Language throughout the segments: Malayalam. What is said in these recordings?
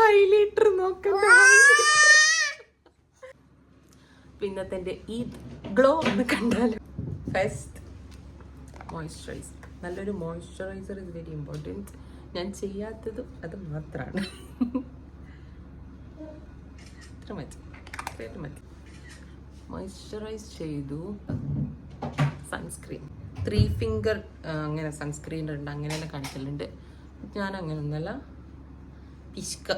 ഹൈലൈറ്റർ നോക്കണ്ട. പിന്നത്തെ ഈ ഗ്ലോ ഒന്ന് കണ്ടാലോ. First moisturiser. നല്ലൊരു മോയ്സ്ചറൈസർ ഇസ് വെരി ഇമ്പോർട്ടൻറ്റ്. ഞാൻ ചെയ്യാത്തത് അത് മാത്രമാണ്. ഇത്ര മതി. മോയ്സ്ചറൈസ് ചെയ്തു. സൺസ്ക്രീൻ 3 ഫിംഗർ അങ്ങനെ സൺസ്ക്രീൻ ഉണ്ട്, അങ്ങനെയെല്ലാം കാണിക്കലുണ്ട്. ഞാൻ അങ്ങനെ ഒന്നല്ല, പിശുക്ക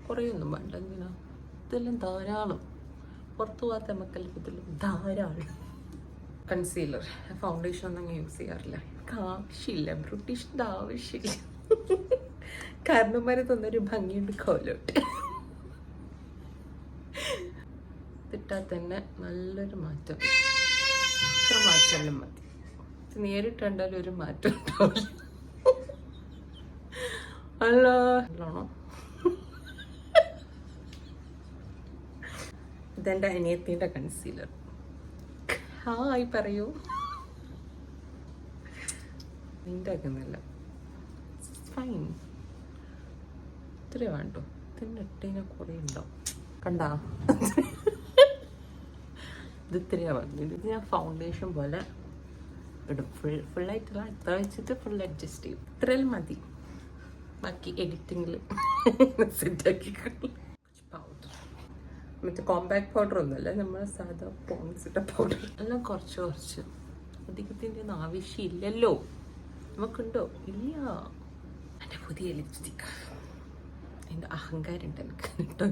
കുറേ ഒന്നും വേണ്ട. എന്തിനാ ഇതെല്ലാം ധാരാളം. പുറത്തു പോകാത്ത നമുക്കെല്ലാം ഇതെല്ലാം ധാരാളം. കൺസീലർ, ഫൗണ്ടേഷൻ ഒന്നും അങ്ങനെ യൂസ് ചെയ്യാറില്ല. ആവശ്യമില്ല, ബ്രിട്ടീഷിൻ്റെ ആവശ്യമില്ല. കാരണന്മാരെ തന്നൊരു ഭംഗിയുണ്ട് കോലോട്ട്. ഇട്ടാൽ തന്നെ നല്ലൊരു മാറ്റം. ഇത്ര മാറ്റമെല്ലാം മതി. നേരിട്ട് കണ്ടാലും ഒരു മാറ്റം ഉണ്ടാവില്ല. നല്ലോണം. ഇതെൻ്റെ അനിയത്തിൻ്റെ കൺസീലർ. ഹായ് പറയൂ. നിൻ്റെ ആക്കുന്നില്ല. ഫൈൻ. ഇത്രേ വേണ്ടോ? ഇതിൻ്റെ ഇട്ടതിനെ കുറേ ഉണ്ടാവും. കണ്ടാ? ഇത് ഇത്രയാ പറഞ്ഞത്. ഇത് ഞാൻ ഫൗണ്ടേഷൻ പോലെ ഇടും. ഫുള്ളായിട്ടില്ല, ഇത്ര വെച്ചിട്ട് ഫുൾ അഡ്ജസ്റ്റ് ചെയ്യും. ഇത്രയും മതി. ബാക്കി എഡിറ്റിങ്ങിൽ സെറ്റാക്കി പൗഡർ. മറ്റേ കോമ്പാക്ട് പൗഡർ ഒന്നുമല്ല, നമ്മൾ സാധാ പോൺസിട്ട പൗഡർ. എല്ലാം കുറച്ച് അധികത്തിൻ്റെ ഒന്നും ആവശ്യമില്ലല്ലോ. നമുക്കുണ്ടോ? ഇല്ല. എൻ്റെ പുതിയ ലിപ്സ്റ്റിക്. എൻ്റെ അഹങ്കാരം ഉണ്ട് എനിക്ക് കേട്ടോ.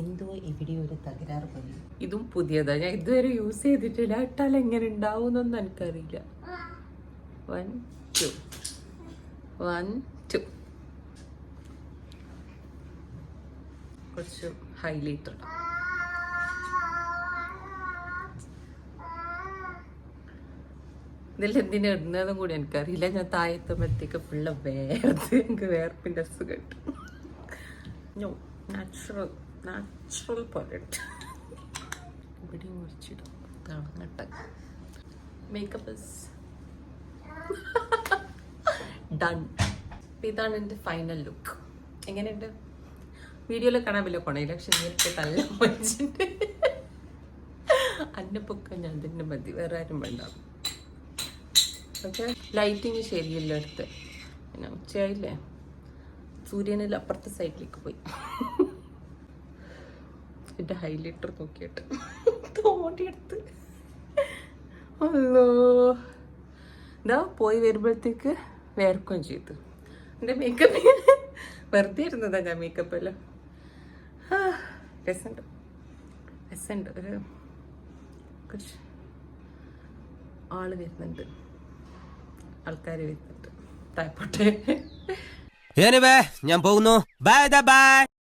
എന്തോ എവിടെ ഒരു തകരാറ് പോലെ. ഇതും പുതിയതാ, ഞാൻ ഇതുവരെ യൂസ് ചെയ്തിട്ടില്ല. ഇട്ടാൽ എങ്ങനെ ഉണ്ടാവുന്നൊന്നും എനിക്കറിയില്ല. 1 2 1 2. കുറച്ച് ഹൈലൈറ്റർ. ഇതിൽ എന്തിനാ ഇടുന്നതും കൂടി എനിക്കറിയില്ല. ഞാൻ താഴെത്തുമ്പോഴത്തേക്ക് ഫുള്ള് എനിക്ക് വേർപ്പിൻ്റെ അസുഖം കിട്ടും. നോ, നാച്ചുറൽ പോലെ ഇവിടെയും കുറച്ചിടും. തണങ്ങട്ടെ. Makeup is done. ഇതാണ് എൻ്റെ ഫൈനൽ ലുക്ക്. എങ്ങനെയുണ്ട്? വീഡിയോയിൽ കാണാൻ വലിയ കൊണയില്ല, പക്ഷെ നേരിട്ട് തല്ല വെച്ചിട്ട് അന്നപ്പൊക്കെ ഞാൻ തന്നെ മതി, വേറെ ആരും വേണ്ട. പക്ഷെ ലൈറ്റിങ് ശരിയല്ല അടുത്ത്. പിന്നെ ഉച്ചയായില്ലേ, സൂര്യനിൽ അപ്പുറത്തെ സൈഡിലേക്ക് പോയി. എൻ്റെ ഹൈലൈറ്റർ നോക്കിയിട്ട് തോണ്ടിയെടുത്ത് അല്ലോ ഇതാ പോയി വരുമ്പോഴത്തേക്ക് വേർക്കുകയും ചെയ്തു. എൻ്റെ മേക്കപ്പ് വെറുതെ ഇരുന്നതാ ഞാൻ മേക്കപ്പെല്ലാം. രസമുണ്ട്. ഒരു കുറച്ച് വരുന്നുണ്ട്, ആൾക്കാർ വരുന്നുണ്ട്. തായ്പോട്ടെ. ഞാൻ പോകുന്നു. ബൈ.